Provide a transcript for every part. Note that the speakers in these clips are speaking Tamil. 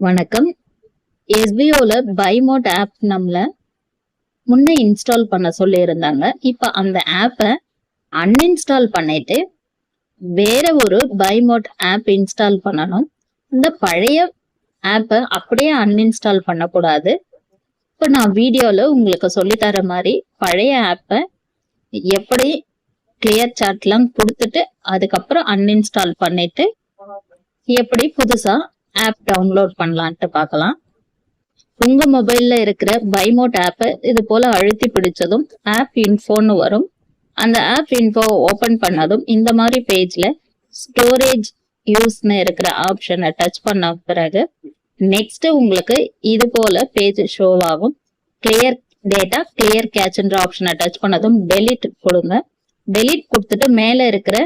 வணக்கம். எஸ்பிஓல பைமோட் ஆப் நம்மள முன்ன இன்ஸ்டால் பண்ண சொல்லியிருந்தாங்க. இப்ப அந்த ஆப்பை அன்இன்ஸ்டால் பண்ணிட்டு வேற ஒரு பைமோட் ஆப் இன்ஸ்டால் பண்ணணும். இந்த பழைய ஆப்பை அப்படியே அன்இன்ஸ்டால் பண்ணக்கூடாது. இப்ப நான் வீடியோல உங்களுக்கு சொல்லித்தர மாதிரி பழைய ஆப்பை எப்படி கிளியர் சாட்லாம் கொடுத்துட்டு அதுக்கப்புறம் அன்இன்ஸ்டால் பண்ணிட்டு எப்படி புதுசா ஆப் டவுன்லோட் பண்ணலான்ட்டு பார்க்கலாம். உங்க மொபைல்ல இருக்கிற பைமோட் ஆப்பை இது போல அழுத்தி பிடிச்சதும் ஆப் இன்ஃபோன்னு வரும். அந்த ஆப் இன்ஃபோ ஓபன் பண்ணதும் இந்த மாதிரி பேஜ்ல ஸ்டோரேஜ் யூஸ்னு இருக்கிற ஆப்ஷனை டச் பண்ண பிறகு நெக்ஸ்ட் உங்களுக்கு இது போல பேஜ் ஷோ ஆகும். கிளியர் டேட்டா கிளியர் கேட்ச்ன்ற ஆப்ஷனை டச் பண்ணதும் டெலிட் கொடுங்க. டெலிட் கொடுத்துட்டு மேல இருக்கிற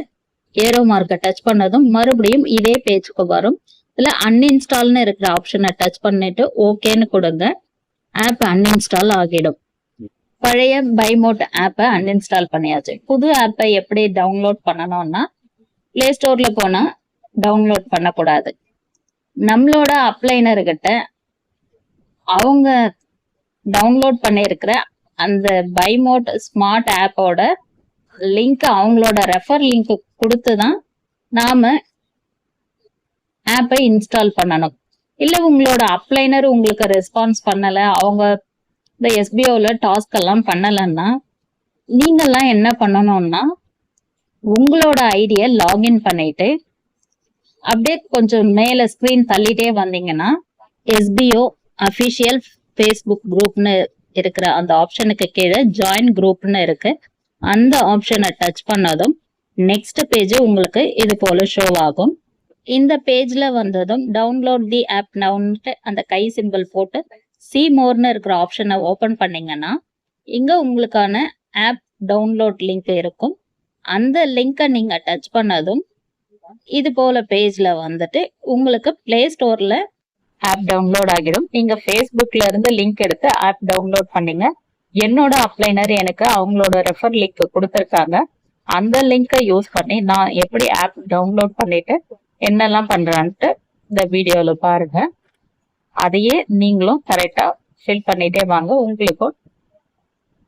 ஏரோ மார்க்கை டச் பண்ணதும் மறுபடியும் இதே பேஜுக்கு வரும். இதுல அன்இன்ஸ்டால்னு இருக்கிற ஆப்ஷனை டச் பண்ணிட்டு ஓகேன்னு கொடுங்க. ஆப் அன்இன்ஸ்டால் ஆகிடும். பழைய பைமோட் ஆப்பை அன்இன்ஸ்டால் பண்ணியாச்சு. புது ஆப்பை எப்படி டவுன்லோட் பண்ணணும்னா பிளே ஸ்டோர்ல போனா டவுன்லோட் பண்ணக்கூடாது. நம்மளோட அப்ளைனர்கிட்ட அவங்க டவுன்லோட் பண்ணியிருக்கிற அந்த பைமோட் ஸ்மார்ட் ஆப்போட லிங்க் அவங்களோட ரெஃபர் லிங்க் கொடுத்து தான் நாம ஆப்பை இன்ஸ்டால் பண்ணணும். இல்ல உங்களோட அப்ளைனர் உங்களுக்கு ரெஸ்பான்ஸ் பண்ணல, அவங்க இந்த எஸ்பிஓல டாஸ்க் எல்லாம் பண்ணலன்னா நீங்கெல்லாம் என்ன பண்ணணும்னா உங்களோட ஐடியை லாகின் பண்ணிட்டு அப்படியே கொஞ்சம் மேல ஸ்கிரீன் தள்ளிட்டே வந்தீங்கன்னா எஸ்பிஓ அபிஷியல் ஃபேஸ்புக் குரூப்னு இருக்கிற அந்த ஆப்ஷனுக்கு கீழே ஜாயின் குரூப்னு இருக்கு. அந்த ஆப்ஷனை டச் பண்ணதும் நெக்ஸ்ட் பேஜ் உங்களுக்கு இது போல ஷோ ஆகும். இந்த பேஜ்ல வந்ததும் டவுன்லோட் தி ஆப் நவுன்ட்டு அந்த கை சிம்பிள் போட்டு சி மோர்னு இருக்கிற ஆப்ஷனை ஓபன் பண்ணீங்கன்னா இங்க உங்களுக்கான ஆப் டவுன்லோட் லிங்க் இருக்கும். அந்த லிங்கை நீங்க டச் பண்ணதும் இது போல பேஜ்ல வந்துட்டு உங்களுக்கு பிளே ஸ்டோர்ல ஆப் டவுன்லோட் ஆகிடும். நீங்க ஃபேஸ்புக்ல இருந்து லிங்க் எடுத்து ஆப் டவுன்லோட் பண்ணீங்க. என்னோட அப்ளைனர் எனக்கு அவங்களோட ரெஃபர் லிங்க் கொடுத்துருக்காங்க. அந்த லிங்கை யூஸ் பண்ணி நான் எப்படி ஆப் டவுன்லோட் பண்ணிட்டு என்னெல்லாம் பண்றான்ட்டு இந்த வீடியோல பாருங்க. அதையே நீங்களும் கரெக்டா ஃபில் பண்ணிட்டே வாங்க. உங்களுக்கும்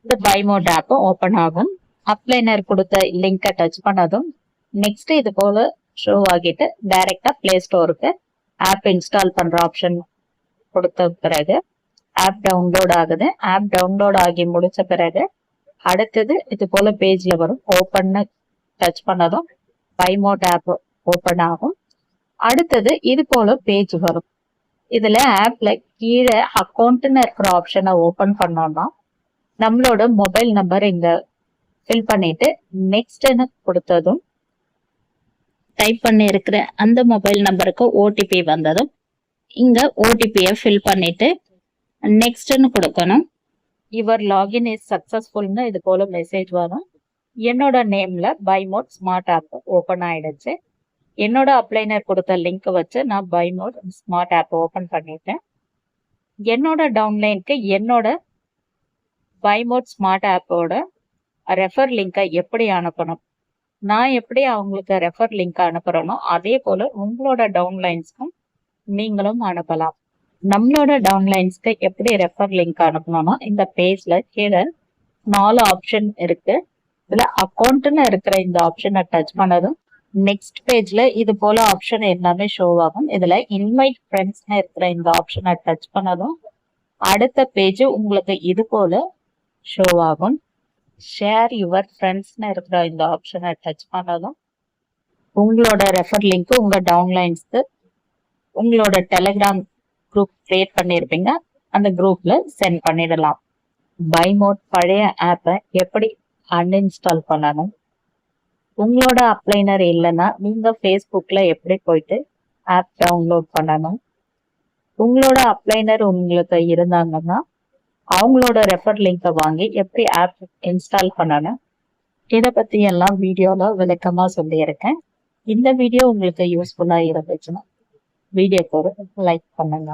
இந்த பைமோட் ஆப் ஓபன் ஆகும். அப்ளைனர் கொடுத்த லிங்கை டச் பண்ணதும் நெக்ஸ்ட் இது போல ஷோ ஆகிட்டு டைரக்டா பிளே ஸ்டோருக்கு ஆப் இன்ஸ்டால் பண்ற ஆப்ஷன் கொடுத்த பிறகு ஆப் டவுன்லோட் ஆகுது. ஆப் டவுன்லோட் ஆகி முடிச்ச பிறகு அடுத்தது இது போல பேஜ்ல வரும். ஓப்பன்னு டச் பண்ணதும் பைமோட் ஆப் ஓப்பன் ஆகும். அடுத்தது இது போல பேஜ் வரும். இதுல ஆப்ல கீழே அக்கௌண்ட்னு இருக்கிற ஆப்ஷனை ஓபன் பண்ணோம்னா நம்மளோட மொபைல் நம்பர் இங்க ஃபில் பண்ணிட்டு நெக்ஸ்ட்னு கொடுத்ததும் டைப் பண்ணி இருக்கிற அந்த மொபைல் நம்பருக்கு ஓடிபி வந்ததும் இங்க ஓடிபியை ஃபில் பண்ணிட்டு நெக்ஸ்ட்னு கொடுக்கணும். யுவர் லாகின் இஸ் சக்சஸ்ஃபுல்னு இது போல மெசேஜ் வரும். என்னோட நேம்ல பைமோட் ஸ்மார்ட் ஆப் ஓபன் ஆயிடுச்சு. என்னோட அப்ளைனர் கொடுத்த லிங்க் வச்சு நான் பைமோட் ஸ்மார்ட் ஆப் ஓபன் பண்ணிட்டேன். என்னோட டவுன்லைனுக்கு என்னோட பைமோட் ஸ்மார்ட் ஆப்போட ரெஃபர் லிங்கை எப்படி அனுப்பணும், நான் எப்படி அவங்களுக்கு ரெஃபர் லிங்க் அனுப்புறேனோ அதே போல உங்களோட டவுன்லைன்ஸ்க்கும் நீங்களும் அனுப்பலாம். நம்மளோட டவுன்லைன்ஸ்க்கு எப்படி ரெஃபர் லிங்க் அனுப்பணும்னா இந்த பேஜ்ல கீழே 4 ஆப்ஷன் இருக்கு. இதுல அக்கௌண்ட்னு இருக்கிற இந்த ஆப்ஷனை டச் பண்ணதும் நெக்ஸ்ட் பேஜ்ல இது போல ஆப்ஷன் எல்லாமே ஷோ ஆகும். இதுல இன்வைட் ஃப்ரெண்ட்ஸ்னு இருக்கிற இந்த ஆப்ஷனை டச் பண்ணதும் அடுத்த பேஜ் உங்களுக்கு இது போல ஷோ ஆகும். ஷேர் யுவர் ஃப்ரெண்ட்ஸ்னு இருக்கிற இந்த ஆப்ஷனை டச் பண்ணதும் உங்களோட ரெஃபர் லிங்க் உங்க டவுன்லைன்ஸ்க்கு உங்களோட டெலிகிராம் குரூப் கிரியேட் பண்ணியிருப்பீங்க, அந்த குரூப்ல சென்ட் பண்ணிடலாம். பைமோட் பழைய ஆப்பை எப்படி அன்இன்ஸ்டால் பண்ணணும், உங்களோட அப்ளைனர் இல்லைன்னா நீங்க ஃபேஸ்புக்ல எப்படி போயிட்டு ஆப் டவுன்லோட் பண்ணணும், உங்களோட அப்ளைனர் உங்களுக்கு இருந்தாங்கன்னா அவங்களோட ரெஃபர் லிங்கை வாங்கி எப்படி ஆப் இன்ஸ்டால் பண்ணணும், இதை பத்தி எல்லாம் வீடியோல விளக்கமா சொல்லியிருக்கேன். இந்த வீடியோ உங்களுக்கு யூஸ்ஃபுல்லா இருந்துச்சுன்னா வீடியோக்கு லைக் பண்ணுங்க.